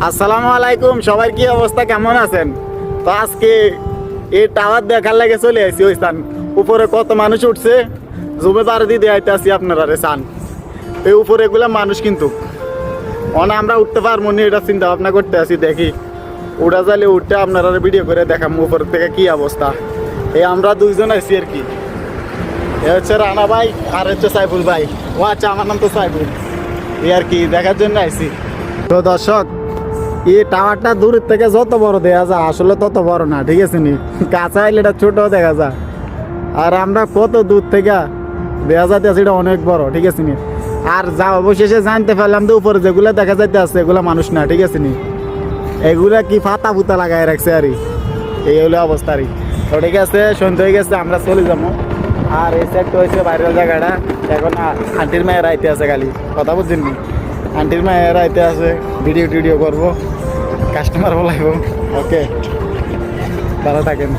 আসসালামু আলাইকুম, সবাই কি অবস্থা, কেমন আছেন? তো আজকে এই টাওয়ার দেখার লাগে চলে আসি ওই স্থান। উপরে কত মানুষ উঠছে, জুমে পাড়ে দিয়ে আইতে আসি আপনারা রে চান। এই উপরে এগুলা মানুষ কিন্তু আমরা উঠতে পারবো না, এটা চিন্তা ভাবনা করতে আসি। দেখি উড়া জালে উঠতে আপনারা ভিডিও করে দেখাম উপর থেকে কি অবস্থা। এই আমরা দুইজন আছি আর কি। এ হচ্ছে রানা ভাই আর হচ্ছে সাইফুল ভাই। ও আচ্ছা, আমার নাম তো সাইফুল। এই আর কি দেখার জন্য আইছি। তো দর্শক, এই টাওয়ারটা দূরের থেকে যত বড় দেখা যায় আসলে তত বড় না, ঠিক আছে নি? কাছে আইলে এটা ছোট দেখা যায়, আর আমরা কত দূর থেকে দেখা যাইতে আছে এটা অনেক বড়, ঠিক আছে নি? আর যা অবশেষে জানতে পারলাম তো উপরে যেগুলো দেখা যাইতে আছে এগুলো মানুষ না, ঠিক আছে নি? এগুলা কি ফাতা ফুতা লাগাই রাখছে আর এই হলো অবস্থা। তো ঠিক আছে, সন্ধ্যা হয়ে গেছে, আমরা চলে যাবো। আর এই সেট হয়েছে বাইরের জায়গাটা। এখন আন্টির মায়ের আইতে আছে, খালি কথা বুঝছেন নি? আন্টির মায়ের আইতে আছে, ভিডিও টিডিও করবো, কাস্টমার বলাইব। ওকে, ভালো থাকেন।